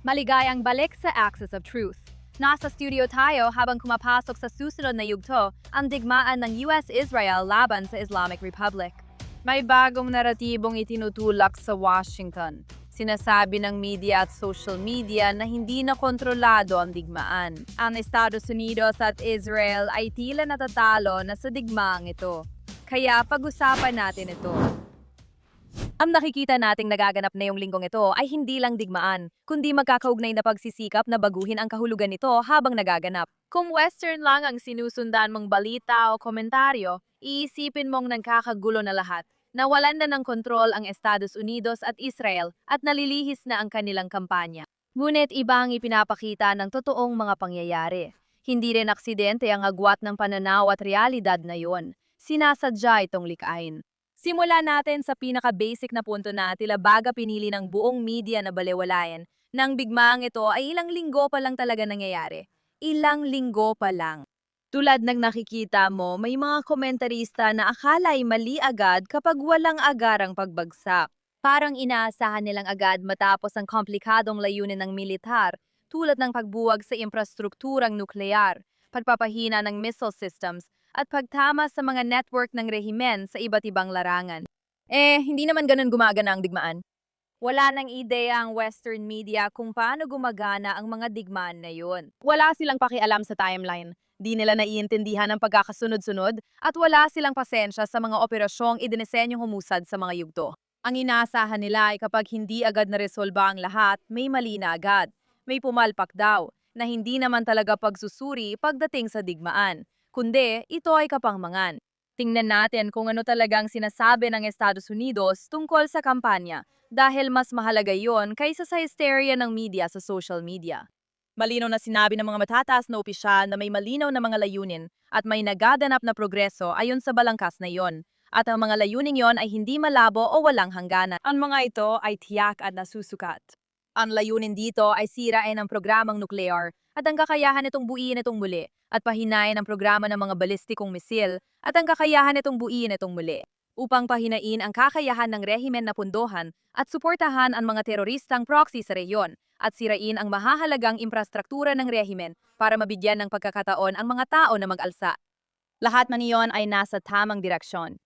Maligayang balik sa Axis of Truth. Nasa studio tayo habang kumapasok sa susunod na yugto ang digmaan ng US-Israel laban sa Islamic Republic. May bagong naratibong itinutulak sa Washington. Sinasabi ng media at social media na hindi na kontrolado ang digmaan. Ang Estados Unidos at Israel ay tila natatalo na sa digmaang ito. Kaya pag-usapan natin ito. Ang nakikita nating nagaganap na yung linggong ito ay hindi lang digmaan, kundi magkakaugnay na pagsisikap na baguhin ang kahulugan nito habang nagaganap. Kung Western lang ang sinusundan mong balita o komentaryo, iisipin mong nagkakagulo na lahat. Nawalan na ng kontrol ang Estados Unidos at Israel at nalilihis na ang kanilang kampanya. Ngunit iba ang ipinapakita ng totoong mga pangyayari. Hindi rin aksidente ang agwat ng pananaw at realidad na yon. Sinasadya itong likain. Simula natin sa pinaka-basic na punto na tila baga pinili ng buong media na balewalayan. Nang bigmaang ito ay ilang linggo pa lang talaga nangyayari. Ilang linggo pa lang. Tulad ng nakikita mo, may mga komentarista na akala ay mali agad kapag walang agarang pagbagsak. Parang inaasahan nilang agad matapos ang komplikadong layunin ng militar, tulad ng pagbuwag sa infrastrukturang nuklear, pagpapahina ng missile systems, at pagtama sa mga network ng rehimen sa iba't ibang larangan. Hindi naman ganun gumagana ang digmaan. Wala nang ideya ang Western media kung paano gumagana ang mga digmaan na yun. Wala silang pakialam sa timeline. Di nila naiintindihan ang pagkakasunod-sunod at wala silang pasensya sa mga operasyong idinisenyong humusad sa mga yugto. Ang inaasahan nila ay kapag hindi agad naresolba ang lahat, may mali na agad. May pumalpak daw, na hindi naman talaga pagsusuri pagdating sa digmaan, kundi ito ay kapangmangan. Tingnan natin kung ano talagang sinasabi ng Estados Unidos tungkol sa kampanya dahil mas mahalaga yon kaysa sa hysteria ng media sa social media. Malinaw na sinabi ng mga matataas na opisyal na may malinaw na mga layunin at may nagaganap na progreso ayon sa balangkas na yon. At ang mga layuning yon ay hindi malabo o walang hangganan. Ang mga ito ay tiyak at nasusukat. Ang layunin dito ay sirain ang programang nuklear at ang kakayahan itong buuin itong muli at pahinain ang programa ng mga balistikong misil at ang kakayahan itong buuin itong muli upang pahinain ang kakayahan ng rehimen na pundohan at suportahan ang mga teroristang proxy sa rehiyon at sirain ang mahahalagang infrastruktura ng rehimen para mabigyan ng pagkakataon ang mga tao na mag-alsa. Lahat man iyon ay nasa tamang direksyon.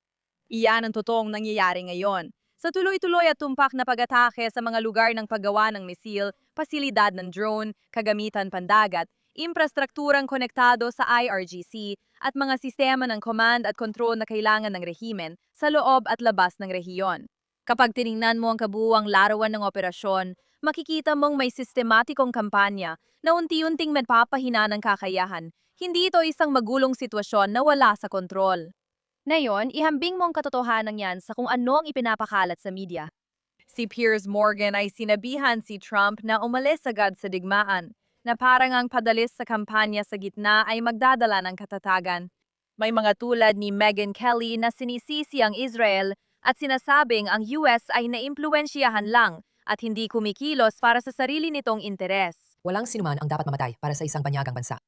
Iyan ang totoong nangyayari ngayon. Sa tuloy-tuloy at tumpak na pag-atake sa mga lugar ng paggawa ng misil, pasilidad ng drone, kagamitan pandagat, infrastrukturang konektado sa IRGC at mga sistema ng command at control na kailangan ng rehimen sa loob at labas ng rehiyon. Kapag tiningnan mo ang kabuuang larawan ng operasyon, makikita mong may sistematikong kampanya na unti-unting magpapahina ng kakayahan. Hindi ito isang magulong sitwasyon na wala sa kontrol. Ngayon, ihambing mo ang katotohanan yan sa kung ano ang ipinapakalat sa media. Si Piers Morgan ay sinabihan si Trump na umalis agad sa digmaan, na parang ang padalis sa kampanya sa gitna ay magdadala ng katatagan. May mga tulad ni Megyn Kelly na sinisisi ang Israel at sinasabing ang US ay naimpluwensyahan lang at hindi kumikilos para sa sarili nitong interes. Walang sinuman ang dapat mamatay para sa isang banyagang bansa.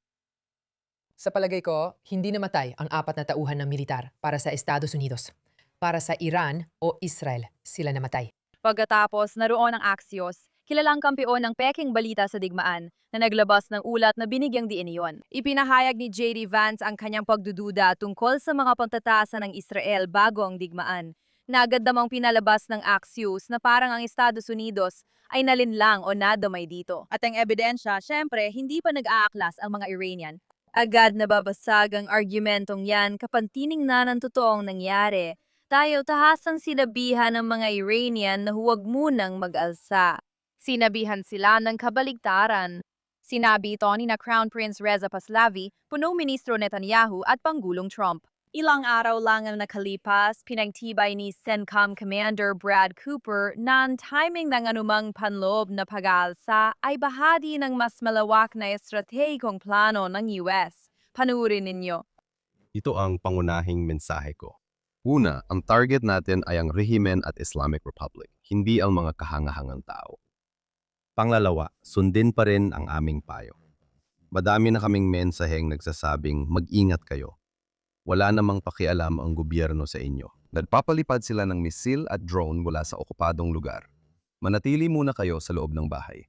Sa palagay ko, hindi namatay ang 4 na tauhan ng militar para sa Estados Unidos. Para sa Iran o Israel, sila namatay. Pagkatapos, naroon ang Axios, kilalang kampiyon ng peking balita sa digmaan, na naglabas ng ulat na binigyang diin iyon. Ipinahayag ni J.D. Vance ang kanyang pagdududa tungkol sa mga pagtatasa ng Israel bago ang digmaan. Agad namang pinalabas ng Axios na parang ang Estados Unidos ay nalinlang o nadamay dito. At ang ebidensya, syempre, hindi pa nag-aaklas ang mga Iranian. Agad nababasag ang argumentong yan kapag tiningnan ang totoong nangyari. Tayo tahasang sinabihan ng mga Iranian na huwag munang mag-alsa. Sinabihan sila ng kabaligtaran. Sinabi ito ni na Crown Prince Reza Pahlavi, punong ministro Netanyahu at Pangulong Trump. Ilang araw lang ang nakalipas, pinagtibay ni CENTCOM Commander Brad Cooper na ang timing ng anumang panloob na pag-aalsa ay bahagi ng mas malawak na estratehikong plano ng US. Panuurin ninyo. Ito ang pangunahing mensahe ko. Una, ang target natin ay ang rehimen at Islamic Republic, hindi ang mga kahangahangang tao. Pangalawa, sundin pa rin ang aming payo. Madami na kaming mensaheng nagsasabing mag-ingat kayo. Wala namang pakialam ang gobyerno sa inyo. Nagpapalipad sila ng misil at drone mula sa okupadong lugar. Manatili muna kayo sa loob ng bahay.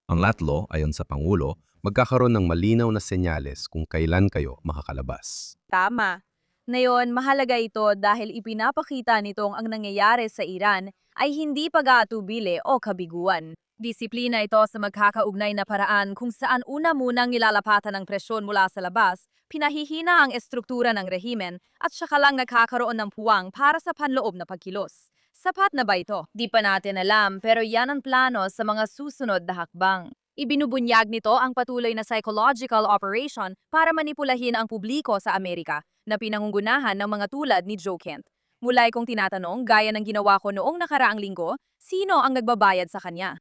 Ang latlo, ayon sa Pangulo, magkakaroon ng malinaw na senyales kung kailan kayo makakalabas. Tama. Ngayon, mahalaga ito dahil ipinapakita nitong ang nangyayari sa Iran ay hindi pag-aatubili o kabiguan. Disiplina ito sa magkakaugnay na paraan kung saan una munang nilalapatan ng presyon mula sa labas, pinahihina ang estruktura ng rehimen at saka lang nagkakaroon ng puwang para sa panloob na pagkilos. Sapat na ba ito? Di pa natin alam pero yan ang plano sa mga susunod na hakbang. Ibinubunyag nito ang patuloy na psychological operation para manipulahin ang publiko sa Amerika na pinangungunahan ng mga tulad ni Joe Kent. Mulay kong tinatanong, gaya ng ginawa ko noong nakaraang linggo, sino ang nagbabayad sa kanya?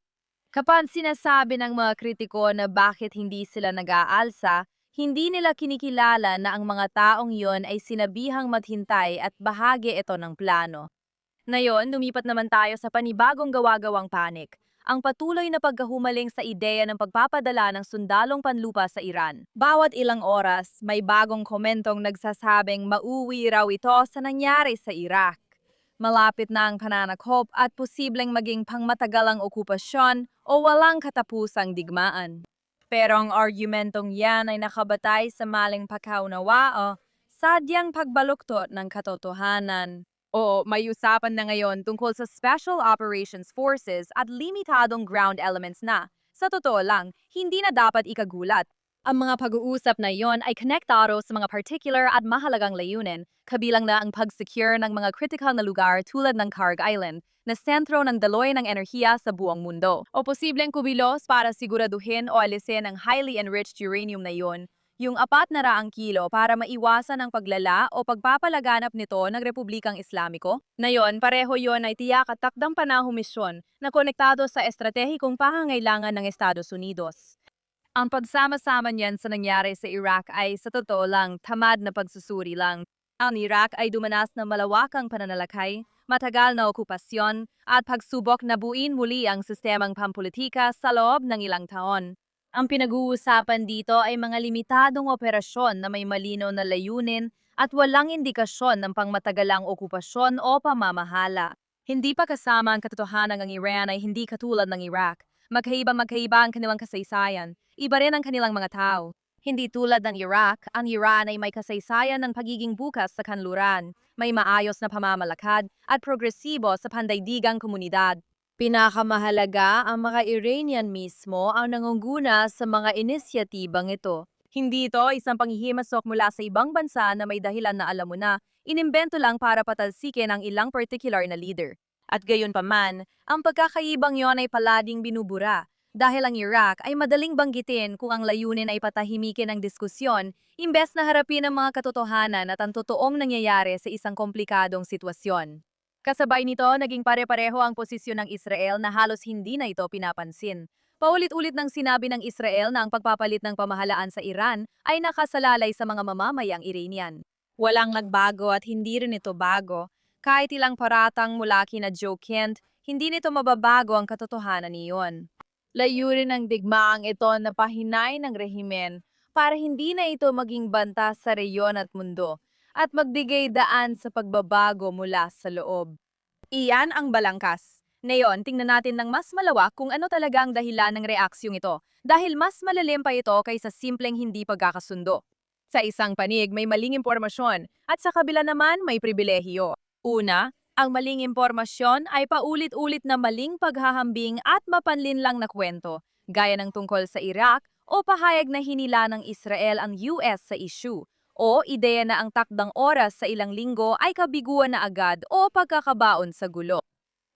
Kapag sinasabi ng mga kritiko na bakit hindi sila nag-aalsa, hindi nila kinikilala na ang mga taong yon ay sinabihang maghintay at bahagi ito ng plano. Ngayon, lumipat naman tayo sa panibagong gawa-gawang panik. Ang patuloy na pagkahumaling sa ideya ng pagpapadala ng sundalong panlupa sa Iran. Bawat ilang oras, may bagong komentong nagsasabing mauwi raw ito sa nangyari sa Iraq. Malapit na ang pananakop at posibleng maging pangmatagalang okupasyon o walang katapusang digmaan. Pero ang argumentong yan ay nakabatay sa maling pagkaunawa o sadyang pagbaluktot ng katotohanan. Oo, may usapan na ngayon tungkol sa Special Operations Forces at limitadong ground elements na. Sa totoo lang, hindi na dapat ikagulat. Ang mga pag-uusap na iyon ay konektado sa mga particular at mahalagang layunin, kabilang na ang pag-secure ng mga critical na lugar tulad ng Karg Island, na sentro ng daloy ng enerhiya sa buong mundo. O posibleng kubilos para siguraduhin o alisin ang highly enriched uranium na iyon, yung 400 kilo para maiwasan ang paglala o pagpapalaganap nito ng Republikang Islamiko. Ngayon, pareho yon ay tiyak at takdang panahong misyon na konektado sa estratehikong pangangailangan ng Estados Unidos. Ang pagsama-sama niyan sa nangyari sa Iraq ay sa totoo lang tamad na pagsusuri lang. Ang Iraq ay dumanas ng malawakang pananalakay, matagal na okupasyon at pagsubok na buuin muli ang sistemang pampolitika sa loob ng ilang taon. Ang pinag-uusapan dito ay mga limitadong operasyon na may malinaw na layunin at walang indikasyon ng pangmatagalang okupasyon o pamamahala. Hindi pa kasama ang katotohanan ng Iran ay hindi katulad ng Iraq. Magkaiba ang kanilang kasaysayan. Iba rin ang kanilang mga tao. Hindi tulad ng Iraq, ang Iran ay may kasaysayan ng pagiging bukas sa kanluran, may maayos na pamamalakad at progresibo sa pandaigdigang komunidad. Pinakamahalaga, ang mga Iranian mismo ang nangunguna sa mga inisyatibang ito. Hindi ito isang panghihimasok mula sa ibang bansa na may dahilan na alam mo na, inimbento lang para patalsikin ang ilang particular na leader. At gayon pa man, ang pagkakaibang yon ay palading binubura, dahil ang Iraq ay madaling banggitin kung ang layunin ay patahimikin ang diskusyon, imbes na harapin ang mga katotohanan at ang totoong nangyayari sa isang komplikadong sitwasyon. Kasabay nito, naging pare-pareho ang posisyon ng Israel na halos hindi na ito pinapansin. Paulit-ulit nang sinabi ng Israel na ang pagpapalit ng pamahalaan sa Iran ay nakasalalay sa mga mamamayang Iranian. Walang nagbago at hindi rin ito bago. Kahit ilang paratang mula kina Joe Kent, hindi nito mababago ang katotohanan niyon. Layunin ng digmaang ito na pahinay ng rehimen para hindi na ito maging banta sa reyon at mundo at magbigay daan sa pagbabago mula sa loob. Iyan ang balangkas. Ngayon, tingnan natin ng mas malawak kung ano talaga ang dahilan ng reaksyong ito, dahil mas malalim pa ito kaysa simpleng hindi pagkakasundo. Sa isang panig, may maling impormasyon, at sa kabila naman may pribilehiyo. Una, ang maling impormasyon ay paulit-ulit na maling paghahambing at mapanlinlang na kwento, gaya ng tungkol sa Iraq o pahayag na hinila ng Israel ang US sa issue, o ideya na ang takdang oras sa ilang linggo ay kabiguan na agad o pagkakabaon sa gulo.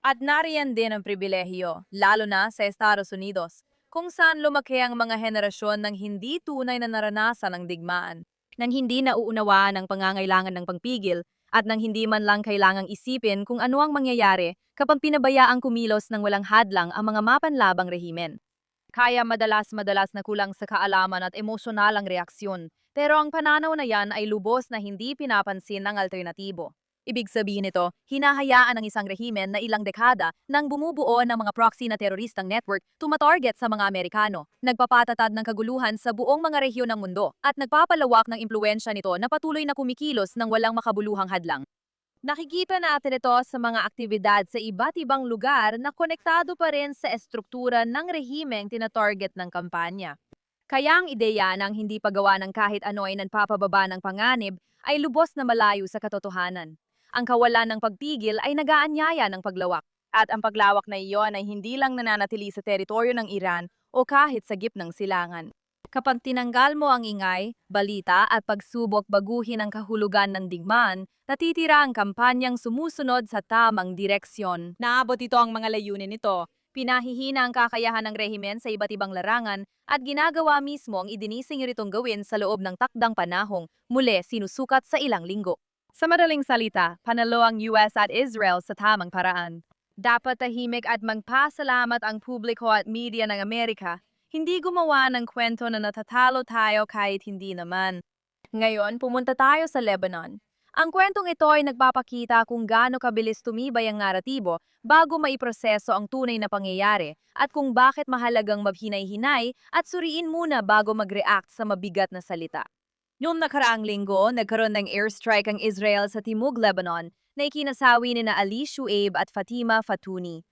At nariyan din ang pribilehiyo, lalo na sa Estados Unidos, kung saan lumaki ang mga henerasyon ng hindi tunay na naranasan ng digmaan, nang hindi nauunawaan ang pangangailangan ng pagpigil, at nang hindi man lang kailangang isipin kung ano ang mangyayari kapag pinabayaang kumilos ng walang hadlang ang mga mapanlabang rehimen. Kaya madalas na kulang sa kaalaman at emosyonal ang reaksyon, pero ang pananaw na yan ay lubos na hindi pinapansin ng alternatibo. Ibig sabihin nito, hinahayaan ng isang rehimen na ilang dekada nang bumubuo ng mga proxy na teroristang network tumatarget sa mga Amerikano, nagpapatatag ng kaguluhan sa buong mga rehiyon ng mundo, at nagpapalawak ng impluensya nito na patuloy na kumikilos ng walang makabuluhang hadlang. Nakikita natin ito sa mga aktibidad sa iba't ibang lugar na konektado pa rin sa estruktura ng rehimeng tinatarget ng kampanya. Kaya ang ideya ng hindi paggawa ng kahit ano ay nagpapababa ng panganib ay lubos na malayo sa katotohanan. Ang kawalan ng pagpigil ay nagaanyaya ng paglawak. At ang paglawak na iyon ay hindi lang nananatili sa teritoryo ng Iran o kahit sa gitnang silangan. Kapag tinanggal mo ang ingay, balita at pagsubok baguhin ang kahulugan ng digmaan, natitira ang kampanyang sumusunod sa tamang direksyon. Naabot ito ang mga layunin nito. Pinahihina ang kakayahan ng rehimen sa iba't ibang larangan at ginagawa mismo ang idinising itong gawin sa loob ng takdang panahong muli sinusukat sa ilang linggo. Sa madaling salita, panalo ang US at Israel sa tamang paraan. Dapat tahimik at magpasalamat ang publiko at media ng Amerika. Hindi gumawa ng kwento na natatalo tayo kahit hindi naman. Ngayon, pumunta tayo sa Lebanon. Ang kwentong ito ay nagpapakita kung gaano kabilis tumibay ang naratibo bago maiproseso ang tunay na pangyayari at kung bakit mahalagang mabhinay-hinay at suriin muna bago mag-react sa mabigat na salita. Noong nakaraang linggo, nagkaroon ng airstrike ang Israel sa Timog Lebanon na ikinasawi ni Ali Shuaib at Fatima Fatuni.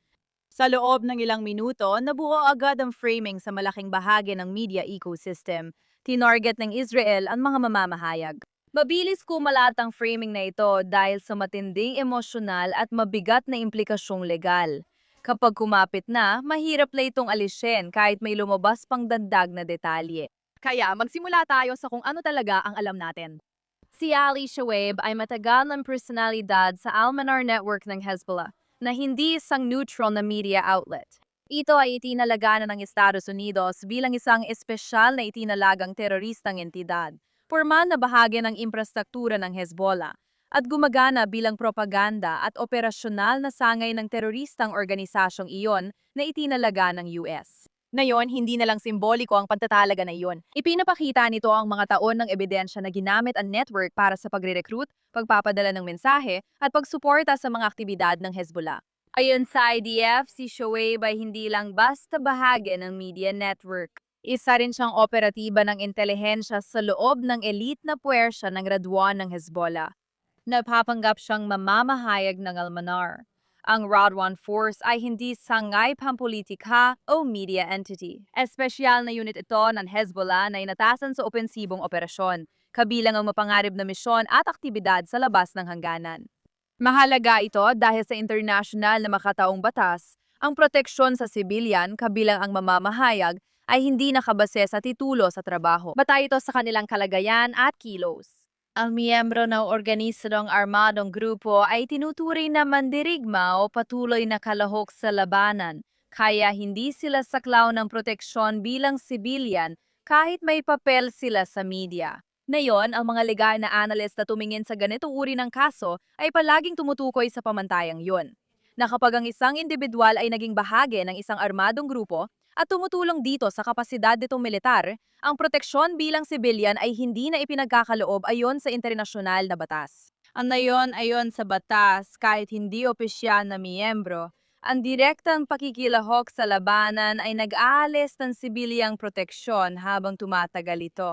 Sa loob ng ilang minuto, nabuo agad ang framing sa malaking bahagi ng media ecosystem. Tinarget ng Israel ang mga mamamahayag. Mabilis kumalat ang framing na ito dahil sa matinding emosyonal at mabigat na implikasyong legal. Kapag kumapit na, mahirap na itong alisin kahit may lumabas pang dandag na detalye. Kaya magsimula tayo sa kung ano talaga ang alam natin. Si Ali Shuaib ay matagal ng personalidad sa Al-Manar Network ng Hezbollah na hindi isang neutral na media outlet. Ito ay itinalaga na ng Estados Unidos bilang isang espesyal na itinalagang teroristang entidad, formal na bahagi ng infrastruktura ng Hezbollah, at gumagana bilang propaganda at operasyonal na sangay ng teroristang organisasyong iyon na itinalaga ng US. Ngayon, hindi na lang simboliko ang pagtatalaga na iyon. Ipinapakita nito ang mga taon ng ebidensya na ginamit ang network para sa pagre-recruit, pagpapadala ng mensahe, at pagsuporta sa mga aktibidad ng Hezbollah. Ayon sa IDF, si Shuaib ay hindi lang basta bahagi ng media network. Isa rin siyang operatiba ng intelihensya sa loob ng elite na puwersya ng Radwan ng Hezbollah. Napapanggap siyang mamamahayag ng Al-Manar. Ang Radwan Force ay hindi sangay pampolitika o media entity. Espesyal na unit ito ng Hezbollah na inatasan sa opensibong operasyon, kabilang ang mapangarib na misyon at aktibidad sa labas ng hangganan. Mahalaga ito dahil sa internasyonal na makataong batas, ang proteksyon sa sibilyan kabilang ang mamamahayag ay hindi nakabase sa titulo sa trabaho. Batay ito sa kanilang kalagayan at kilos. Ang miyembro ng organisadong armadong grupo ay tinuturing na mandirigma o patuloy na kalahok sa labanan, kaya hindi sila saklaw ng proteksyon bilang sibilyan kahit may papel sila sa media. Ngayon, ang mga legal na analyst na tumingin sa ganitong uri ng kaso ay palaging tumutukoy sa pamantayang yun. Na kapag ang isang individual ay naging bahagi ng isang armadong grupo at tumutulong dito sa kapasidad nitong militar, ang proteksyon bilang sibilyan ay hindi na ipinagkakaloob ayon sa internasyonal na batas. Ang nayon ayon sa batas kahit hindi opisyal na miyembro, ang direktang pakikilahok sa labanan ay nag-aalis ng sibilyang proteksyon habang tumatagal ito.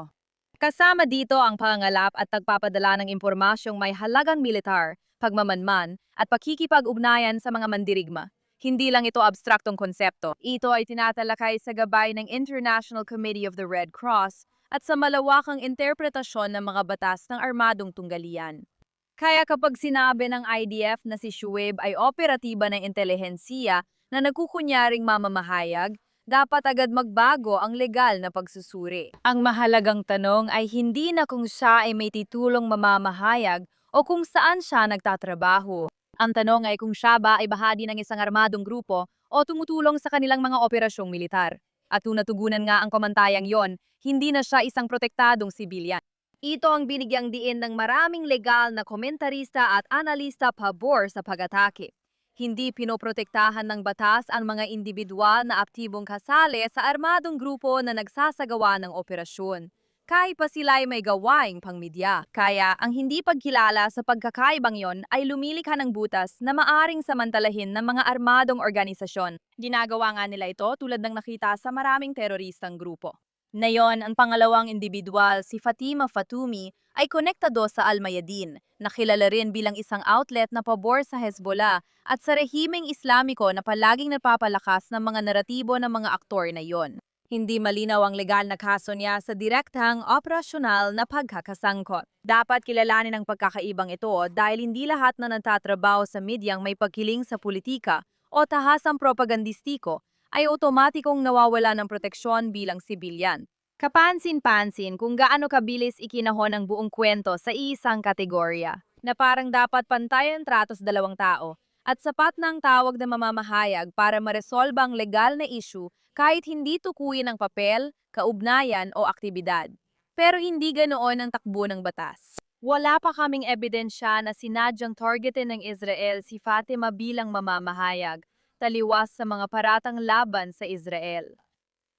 Kasama dito ang pangangalap at pagpapadala ng impormasyong may halagang militar, pagmamanman, at pakikipag-ugnayan sa mga mandirigma. Hindi lang ito abstraktong konsepto. Ito ay tinatalakay sa gabay ng International Committee of the Red Cross at sa malawakang interpretasyon ng mga batas ng armadong tunggalian. Kaya kapag sinabi ng IDF na si Shuaib ay operatiba ng intelihensiya na nagkukunyaring mamamahayag, dapat agad magbago ang legal na pagsusuri. Ang mahalagang tanong ay hindi na kung siya ay may titulong mamamahayag o kung saan siya nagtatrabaho. Ang tanong ay kung siya ba ay bahagi ng isang armadong grupo o tumutulong sa kanilang mga operasyong militar. At kung natugunan nga ang komantayang yon, hindi na siya isang protektadong sibilyan. Ito ang binigyang diin ng maraming legal na komentarista at analista pabor sa pag-atake. Hindi pinoprotektahan ng batas ang mga individual na aktibong kasali sa armadong grupo na nagsasagawa ng operasyon. Kahit pa sila ay may gawaing pangmedya. Kaya ang hindi pagkilala sa pagkakaibang yon ay lumilikha ng butas na maaring samantalahin ng mga armadong organisasyon. Ginagawa nga nila ito tulad ng nakita sa maraming teroristang grupo. Ngayon, ang pangalawang individual, si Fatima Fatumi, ay konektado sa Al-Mayadin, na kilala rin bilang isang outlet na pabor sa Hezbollah at sa rehimeng Islamiko na palaging napapalakas ng mga naratibo ng mga aktor na iyon. Hindi malinaw ang legal na kaso niya sa direktang operasyonal na pagkakasangkot. Dapat kilalanin ang pagkakaibang ito dahil hindi lahat na nagtatrabaho sa medyang may pagkiling sa politika o tahasang propagandistiko ay otomatikong nawawala ng proteksyon bilang sibilyan. Kapansin-pansin kung gaano kabilis ikinahon ang buong kwento sa isang kategorya, na parang dapat pantay ang trato sa dalawang tao at sapat ng tawag na mamamahayag para maresolba ang legal na issue kahit hindi tukuyin ang papel, kaugnayan o aktibidad. Pero hindi ganoon ang takbo ng batas. Wala pa kaming ebidensya na sinadyang targetin ng Israel si Fatima bilang mamamahayag, taliwas sa mga paratang laban sa Israel.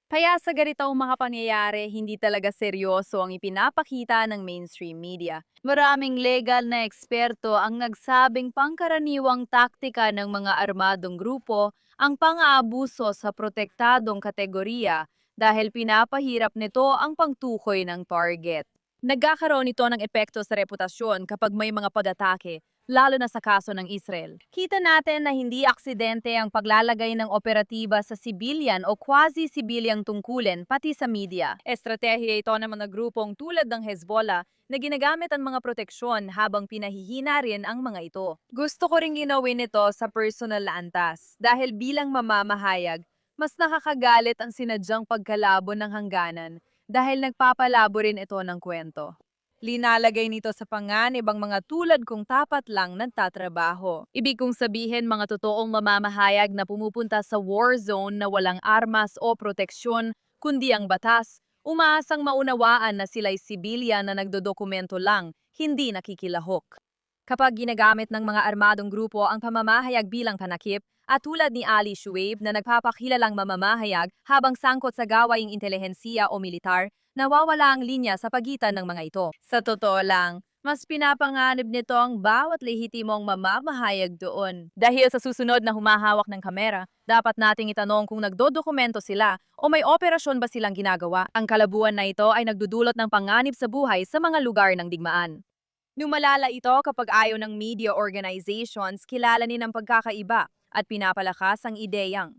Kaya sa ganitong mga pangyayari, hindi talaga seryoso ang ipinapakita ng mainstream media. Maraming legal na eksperto ang nagsabing pangkaraniwang taktika ng mga armadong grupo ang pang-aabuso sa protektadong kategorya dahil pinapahirap nito ang pangtukoy ng target. Nagkakaroon ito ng epekto sa reputasyon kapag may mga pag-atake, lalo na sa kaso ng Israel. Kita natin na hindi aksidente ang paglalagay ng operatiba sa sibilyan o quasi-sibilyang tungkulin pati sa media. Estratehiya ito ng mga grupong tulad ng Hezbollah na ginagamit ang mga proteksyon habang pinahihina rin ang mga ito. Gusto ko ring ginawin ito sa personal na antas dahil bilang mamamahayag, mas nakakagalit ang sinadyang pagkalabo ng hangganan dahil nagpapalabo rin ito ng kwento. Linalagay nito sa panganib ang mga tulad kong tapat lang nagtatrabaho. Ibig kong sabihin mga totoong mamamahayag na pumupunta sa war zone na walang armas o proteksyon, kundi ang batas, umaasang maunawaan na sila'y sibilyan na nagdodokumento lang, hindi nakikilahok. Kapag ginagamit ng mga armadong grupo ang pamamahayag bilang panakip, at tulad ni Ali Shuaib na nagpapakilalang mamamahayag habang sangkot sa gawaing intelihensiya o militar, nawawala ang linya sa pagitan ng mga ito. Sa totoo lang, mas pinapanganib nito ang bawat lehitimong mamamahayag doon. Dahil sa susunod na humahawak ng kamera, dapat nating itanong kung nagdodokumento sila o may operasyon ba silang ginagawa. Ang kalabuan na ito ay nagdudulot ng panganib sa buhay sa mga lugar ng digmaan. Numalala ito kapag ayaw ng media organizations kilalanin ang pagkakaiba at pinapalakas ang ideyang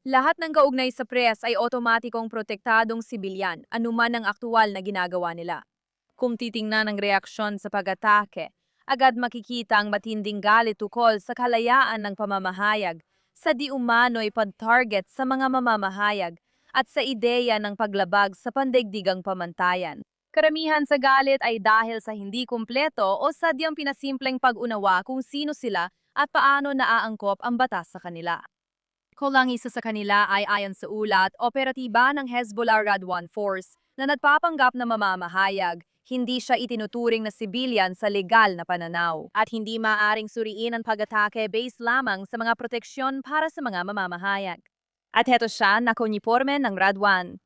lahat ng kaugnay sa press ay otomatikong protektadong sibilyan, anuman ang aktual na ginagawa nila. Kung titingnan ang reaksyon sa pag-atake, agad makikita ang matinding galit tukol sa kalayaan ng pamamahayag, sa di umano'y pag-target sa mga mamamahayag, at sa ideya ng paglabag sa pandaigdigang pamantayan. Karamihan sa galit ay dahil sa hindi kumpleto o sadyang pinasimpleng pag-unawa kung sino sila at paano naaangkop ang batas sa kanila. Kulang isa sa kanila ay ayon sa ulat, operatiba ng Hezbollah Radwan Force na nagpapanggap na mamamahayag, hindi siya itinuturing na sibilyan sa legal na pananaw at hindi maaaring suriin ang pag-atake based lamang sa mga proteksyon para sa mga mamamahayag. At heto siya na uniporme ng Radwan.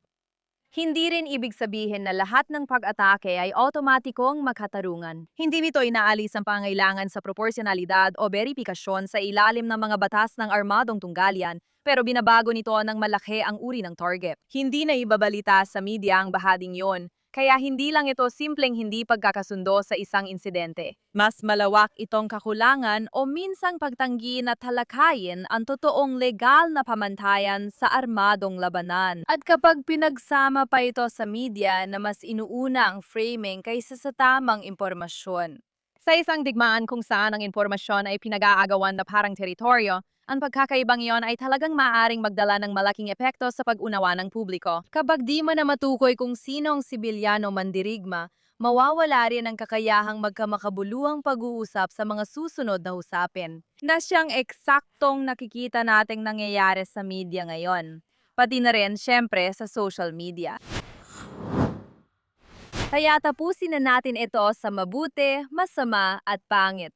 Hindi rin ibig sabihin na lahat ng pag-atake ay otomatikong makatarungan. Hindi nito inaalis ang pangailangan sa proporsyonalidad o beripikasyon sa ilalim ng mga batas ng armadong tunggalyan, pero binabago nito ng malaki ang uri ng target. Hindi na ibabalita sa media ang bahaging yon, kaya hindi lang ito simpleng hindi pagkakasundo sa isang insidente. Mas malawak itong kakulangan o minsang pagtanggi na talakayin ang totoong legal na pamantayan sa armadong labanan. At kapag pinagsama pa ito sa media na mas inuuna ang framing kaysa sa tamang impormasyon. Sa isang digmaan kung saan ang impormasyon ay pinag-aagawan na parang teritoryo, ang pagkakaibang iyon ay talagang maaaring magdala ng malaking epekto sa pag-unawa ng publiko. Kapag di mo na matukoy kung sino ang sibilyano mandirigma, mawawala rin ang kakayahang magkamakabuluhang pag-uusap sa mga susunod na usapin. Na siyang eksaktong nakikita nating nangyayari sa media ngayon. Pati na rin, syempre, sa social media. Kaya tapusin na natin ito sa mabuti, masama at pangit.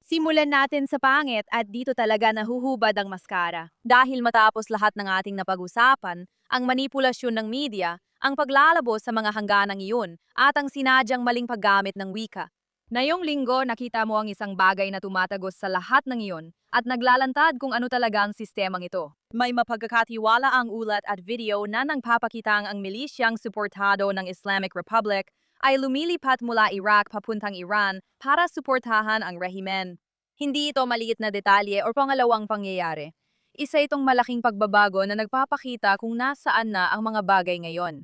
Simulan natin sa pangit at dito talaga nahuhubad ang maskara. Dahil matapos lahat ng ating napag-usapan, ang manipulasyon ng media, ang paglalabo sa mga hangganang iyon, at ang sinadyang maling paggamit ng wika. Ngayong linggo, nakita mo ang isang bagay na tumatagos sa lahat ng iyon at naglalantad kung ano talaga ang sistemang ito. May mapagkakatiwala ang ulat at video na nagpapakitang ang milisyang suportado ng Islamic Republic ay lumilipat mula Iraq papuntang Iran para suportahan ang rehimen. Hindi ito maliit na detalye o pangalawang pangyayari. Isa itong malaking pagbabago na nagpapakita kung nasaan na ang mga bagay ngayon.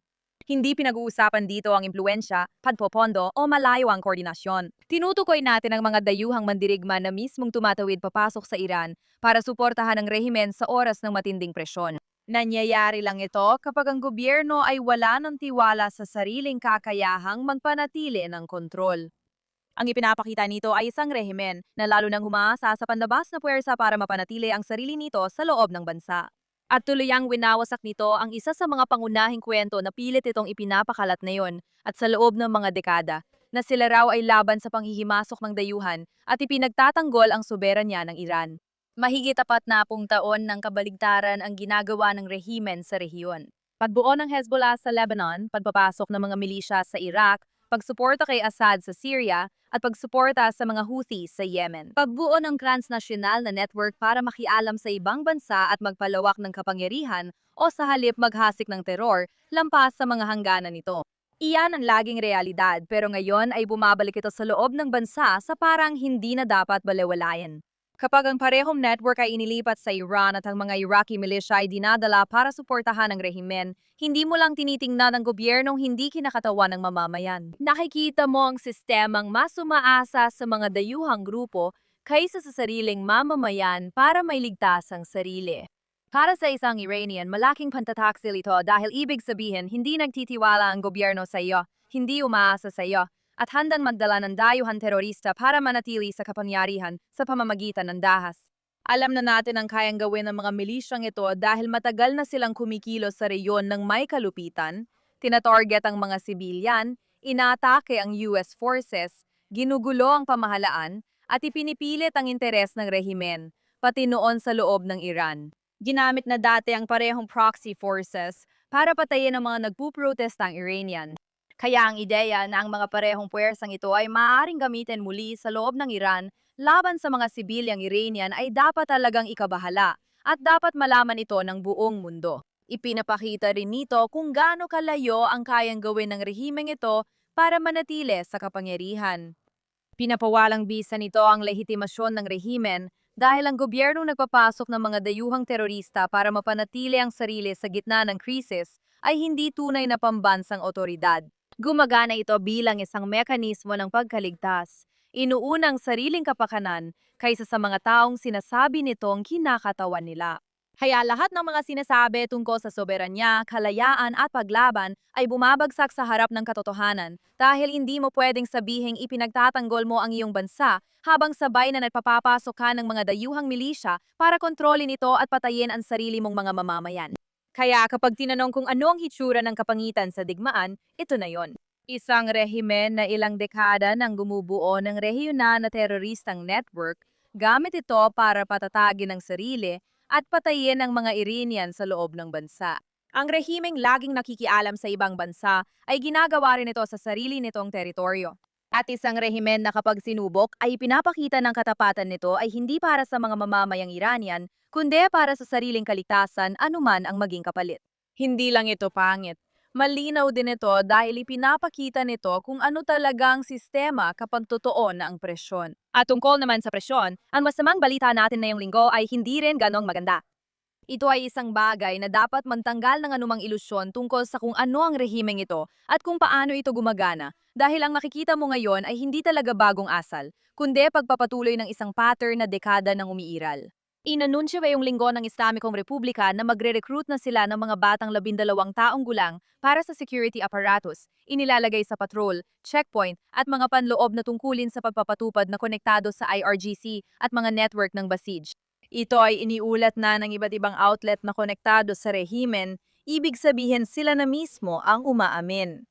Hindi pinag-uusapan dito ang impluensya, pagpopondo o malayo ang koordinasyon. Tinutukoy natin ang mga dayuhang mandirigma na mismong tumatawid papasok sa Iran para suportahan ang rehimen sa oras ng matinding presyon. Nangyayari lang ito kapag ang gobyerno ay wala ng tiwala sa sariling kakayahang magpanatili ng kontrol. Ang ipinapakita nito ay isang rehimen na lalo nang humaasa sa panlabas na puwersa para mapanatili ang sarili nito sa loob ng bansa. At tuluyang winawasak nito ang isa sa mga pangunahing kwento na pilit itong ipinapakalat ngayon at sa loob ng mga dekada, na sila raw ay laban sa panghihimasok ng dayuhan at ipinagtatanggol ang soberanya ng Iran. Mahigit 40 taon ng kabaligtaran ang ginagawa ng rehimen sa rehiyon. Pagbuo ng Hezbollah sa Lebanon, pagpapasok ng mga milisya sa Iraq, pagsuporta kay Assad sa Syria, at pagsuporta sa mga Houthi sa Yemen. Pagbuo ng transnasyonal na network para makialam sa ibang bansa at magpalawak ng kapangyarihan o sa halip maghasik ng teror, lampas sa mga hangganan nito. Iyan ang laging realidad pero ngayon ay bumabalik ito sa loob ng bansa sa parang hindi na dapat balewalayan. Kapag ang parehong network ay inilipat sa Iran at ang mga Iraqi militia ay dinadala para suportahan ang rehimen, hindi mo lang tinitingnan ang gobyernong hindi kinakatawan ng mamamayan. Nakikita mo ang sistemang mas umaasa sa mga dayuhang grupo kaysa sa sariling mamamayan para mailigtas ang sarili. Para sa isang Iranian, malaking pantataksil ito dahil ibig sabihin hindi nagtitiwala ang gobyerno sa iyo, hindi umaasa sa iyo, at handang magdala ng dayuhan terorista para manatili sa kapangyarihan sa pamamagitan ng dahas. Alam na natin ang kayang gawin ng mga milisyang ito dahil matagal na silang kumikilos sa reyon ng may kalupitan, tinatarget ang mga sibilyan, inaatake ang US forces, ginugulo ang pamahalaan, at ipinipilit ang interes ng rehimen, pati noon sa loob ng Iran. Ginamit na dati ang parehong proxy forces para patayin ang mga nagpuprotestang Iranian. Kaya ang ideya na ang mga parehong puwersang ito ay maaaring gamitin muli sa loob ng Iran laban sa mga sibilyang Iranian ay dapat talagang ikabahala at dapat malaman ito ng buong mundo. Ipinapakita rin nito kung gaano kalayo ang kayang gawin ng rehimeng ito para manatili sa kapangyarihan. Pinapawalang bisa nito ang lehitimasyon ng rehimen dahil ang gobyernong nagpapasok ng mga dayuhang terorista para mapanatili ang sarili sa gitna ng krisis ay hindi tunay na pambansang otoridad. Gumagana ito bilang isang mekanismo ng pagkaligtas, inuunang sariling kapakanan kaysa sa mga taong sinasabi nitong kinakatawan nila. Kaya lahat ng mga sinasabi tungkol sa soberanya, kalayaan at paglaban ay bumabagsak sa harap ng katotohanan dahil hindi mo pwedeng sabihing ipinagtatanggol mo ang iyong bansa habang sabay na nagpapapasok ka ng mga dayuhang milisya para kontrolin ito at patayin ang sarili mong mga mamamayan. Kaya kapag tinanong kung ano ang hitsura ng kapangitan sa digmaan, ito na yon. Isang rehimen na ilang dekada nang gumubuo ng rehiyonal na teroristang network, gamit ito para patatagin ang sarili at patayin ang mga Iranian sa loob ng bansa. Ang rehimeng laging nakikialam sa ibang bansa ay ginagawa rin ito sa sarili nitong teritoryo. At isang rehimen na kapag sinubok ay pinapakita ng katapatan nito ay hindi para sa mga mamamayang Iranian, kundi para sa sariling kaligtasan anuman ang maging kapalit. Hindi lang ito pangit. Malinaw din ito dahil ipinapakita nito kung ano talagang sistema kapag totoo na ang presyon. At tungkol naman sa presyon, ang masamang balita natin ngayong linggo ay hindi rin ganong maganda. Ito ay isang bagay na dapat mantanggal ng anumang ilusyon tungkol sa kung ano ang rehimeng ito at kung paano ito gumagana dahil ang makikita mo ngayon ay hindi talaga bagong asal, kundi pagpapatuloy ng isang pattern na dekada ng umiiral. Inanunsyo ngayong linggo ng Islamikong Republika na magre-recruit na sila ng mga batang 12 taong gulang para sa security apparatus, inilalagay sa patrol, checkpoint at mga panloob na tungkulin sa pagpapatupad na konektado sa IRGC at mga network ng Basij. Ito ay iniulat na ng iba't ibang outlet na konektado sa rehimen, ibig sabihin sila na mismo ang umaamin.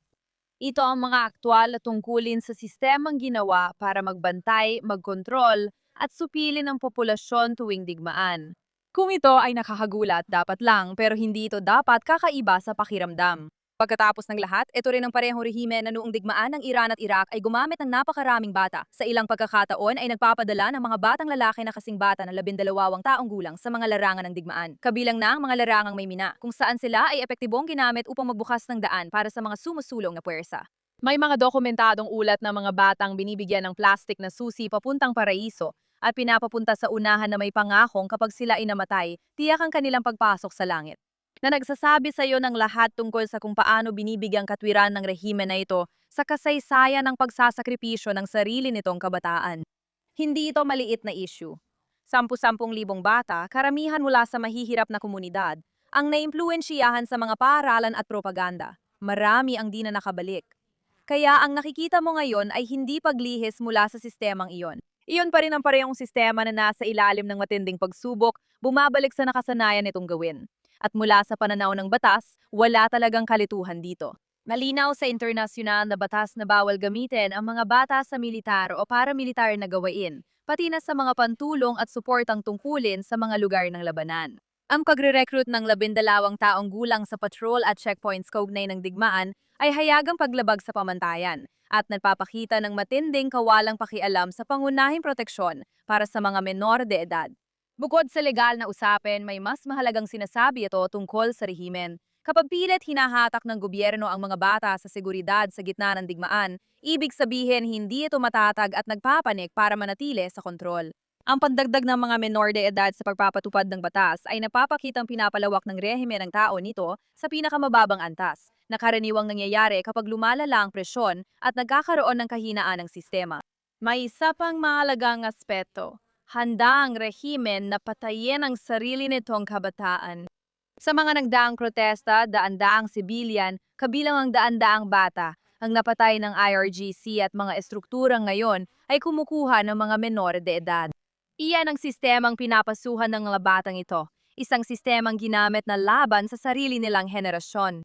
Ito ang mga aktwal na tungkulin sa sistemang ginawa para magbantay, magkontrol, at supilin ang populasyon tuwing digmaan. Kung ito ay nakakagulat, dapat lang pero hindi ito dapat kakaiba sa pakiramdam. Pagkatapos ng lahat, ito rin ang parehong rehime na noong digmaan ng Iran at Iraq ay gumamit ng napakaraming bata. Sa ilang pagkakataon ay nagpapadala ng mga batang lalaki na kasing bata na 12 taong gulang sa mga larangan ng digmaan. Kabilang na ang mga larangang may mina, kung saan sila ay epektibong ginamit upang magbukas ng daan para sa mga sumusulong na puwersa. May mga dokumentadong ulat ng mga batang binibigyan ng plastik na susi papuntang paraiso at pinapapunta sa unahan na may pangakong kapag sila ay namatay, tiyak ang kanilang pagpasok sa langit. Na nagsasabi sa iyo ng lahat tungkol sa kung paano binibigyang katwiran ng rehime na ito sa kasaysayan ng pagsasakripisyo ng sarili nitong kabataan. Hindi ito maliit na issue. 10,000 bata, karamihan mula sa mahihirap na komunidad, ang naimpluwensyahan sa mga paaralan at propaganda. Marami ang di na nakabalik. Kaya ang nakikita mo ngayon ay hindi paglihis mula sa sistemang iyon. Iyon pa rin ang parehong sistema na nasa ilalim ng matinding pagsubok, bumabalik sa nakasanayan nitong gawin. At mula sa pananaw ng batas, wala talagang kalituhan dito. Malinaw sa internasyonal na batas na bawal gamitin ang mga bata sa militar o paramilitar na gawain, pati na sa mga pantulong at suportang tungkulin sa mga lugar ng labanan. Ang pagre-recruit ng 12 taong gulang sa patrol at checkpoints kaugnay ng digmaan ay hayagang paglabag sa pamantayan at nagpapakita ng matinding kawalang pakialam sa pangunahing proteksyon para sa mga menor de edad. Bukod sa legal na usapin, may mas mahalagang sinasabi ito tungkol sa rehimen. Kapag pilit hinahatak ng gobyerno ang mga bata sa seguridad sa gitna ng digmaan, ibig sabihin hindi ito matatag at nagpapanik para manatili sa kontrol. Ang pandagdag ng mga menor de edad sa pagpapatupad ng batas ay napapakitang pinapalawak ng rehime ng tao nito sa pinakamababang antas, na karaniwang nangyayari kapag lumalala ang presyon at nagkakaroon ng kahinaan ng sistema. May isa pang mahalagang aspeto. Handa ang rehimen na patayin ang sarili nitong kabataan. Sa mga nagdaang protesta, daan-daang sibilyan, kabilang ang daan-daang bata, ang napatay ng IRGC at mga estrukturang ngayon ay kumukuha ng mga menor de edad. Iyan ang sistemang pinapasuhan ng mga batang ito, isang sistemang ginamit na laban sa sarili nilang henerasyon.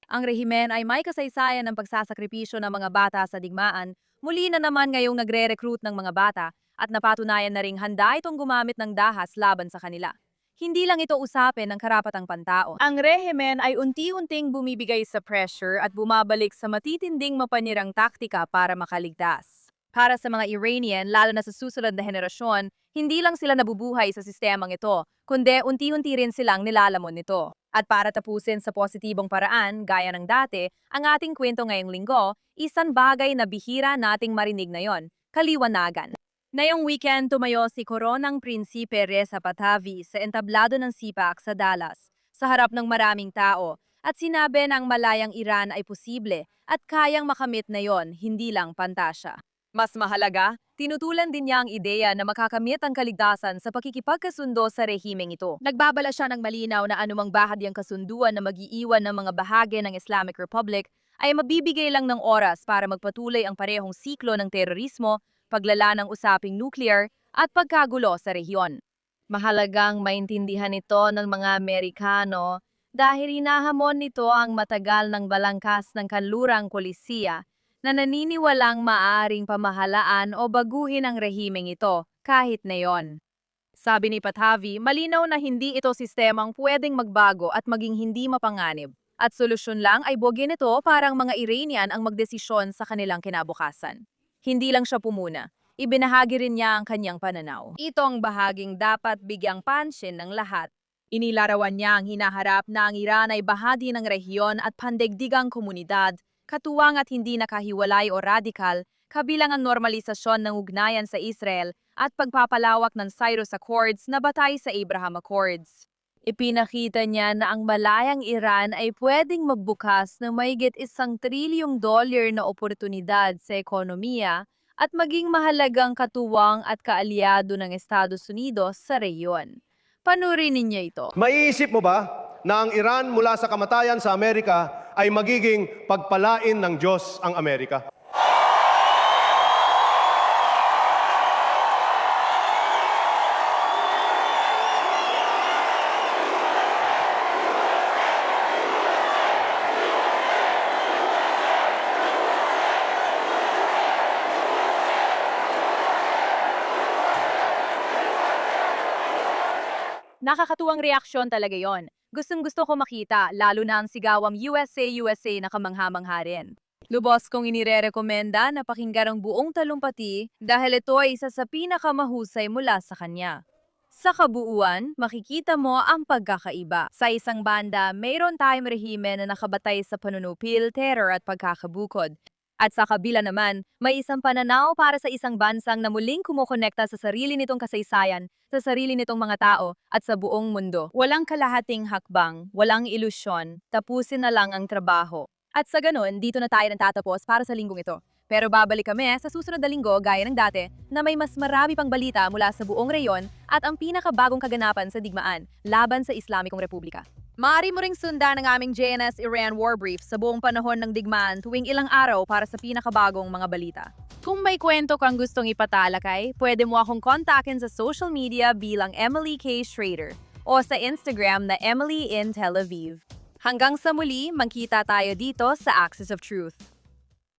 Ang rehimen ay may kasaysayan ng pagsasakripisyo ng mga bata sa digmaan, muli na naman ngayong nagre-recruit ng mga bata, at napatunayan na ring handa itong gumamit ng dahas laban sa kanila. Hindi lang ito usapin ng karapatang pantao. Ang rehimen ay unti-unting bumibigay sa pressure at bumabalik sa matitinding mapanirang taktika para makaligtas. Para sa mga Iranian, lalo na sa susunod na henerasyon, hindi lang sila nabubuhay sa sistemang ito, kundi unti-unti rin silang nilalamon nito. At para tapusin sa positibong paraan, gaya ng dati, ang ating kwento ngayong linggo, isang bagay na bihira nating marinig na yon, kaliwanagan. Ngayong weekend, tumayo si Koronang Prinsipe Reza Pahlavi sa entablado ng Sipak sa Dallas, sa harap ng maraming tao, at sinabi na ang malayang Iran ay posible at kayang makamit na yon, hindi lang pantasya. Mas mahalaga, tinutulan din niya ang ideya na makakamit ang kaligtasan sa pakikipagkasundo sa rehimeng ito. Nagbabala siya ng malinaw na anumang bahagyang kasunduan na mag-iiwan ng mga bahagi ng Islamic Republic ay mabibigay lang ng oras para magpatuloy ang parehong siklo ng terorismo, paglala ng usaping nuclear, at pagkagulo sa rehiyon. Mahalagang maintindihan ito ng mga Amerikano dahil hinahamon nito ang matagal ng balangkas ng kanlurang polisiya na naniniwalang maaring pamahalaan o baguhin ang rehimeng ito kahit na yon. Sabi ni Pahlavi, malinaw na hindi ito sistemang pwedeng magbago at maging hindi mapanganib. At solusyon lang ay bogin ito parang mga Iranian ang magdesisyon sa kanilang kinabukasan. Hindi lang siya pumuna. Ibinahagi rin niya ang kanyang pananaw. Ito ang bahaging dapat bigyang pansin ng lahat. Inilarawan niya ang hinaharap na ang Iran ay bahagi ng rehiyon at pandaigdigang komunidad, katuwang at hindi nakahiwalay o radikal, kabilang ang normalisasyon ng ugnayan sa Israel at pagpapalawak ng Cyrus Accords na batay sa Abraham Accords. Ipinakita niya na ang malayang Iran ay pwedeng magbukas ng mahigit $1 trilyong na oportunidad sa ekonomiya at maging mahalagang katuwang at kaalyado ng Estados Unidos sa rehiyon. Panurin ninyo ito. Maiisip mo ba na ang Iran mula sa kamatayan sa Amerika ay magiging pagpalain ng Diyos ang Amerika? Nakakatuwang reaksyon talaga yon. Gustong-gusto ko makita, lalo na ang sigawang USA, USA na kamangha-mangha rin. Lubos kong inirerekomenda na pakinggan ang buong talumpati dahil ito ay isa sa pinakamahusay mula sa kanya. Sa kabuuan, makikita mo ang pagkakaiba. Sa isang banda, mayroon tayong rehime na nakabatay sa panunupil, terror at pagkakabukod. At sa kabila naman, may isang pananaw para sa isang bansang na muling kumukonekta sa sarili nitong kasaysayan, sa sarili nitong mga tao, at sa buong mundo. Walang kalahating hakbang, walang ilusyon, tapusin na lang ang trabaho. At sa ganun, dito na tayo natatapos para sa linggong ito. Pero babalik kami sa susunod na linggo gaya ng dati na may mas marami pang balita mula sa buong reyon at ang pinakabagong kaganapan sa digmaan laban sa Islamikong Republika. Maaari mo ring sundan ang aming JNS Iran War Brief sa buong panahon ng digmaan tuwing ilang araw para sa pinakabagong mga balita. Kung may kwento kang gustong ipatalakay, pwede mo akong kontakin sa social media bilang Emily K. Schrader o sa Instagram na Emily in Tel Aviv. Hanggang sa muli, magkita tayo dito sa Axis of Truth.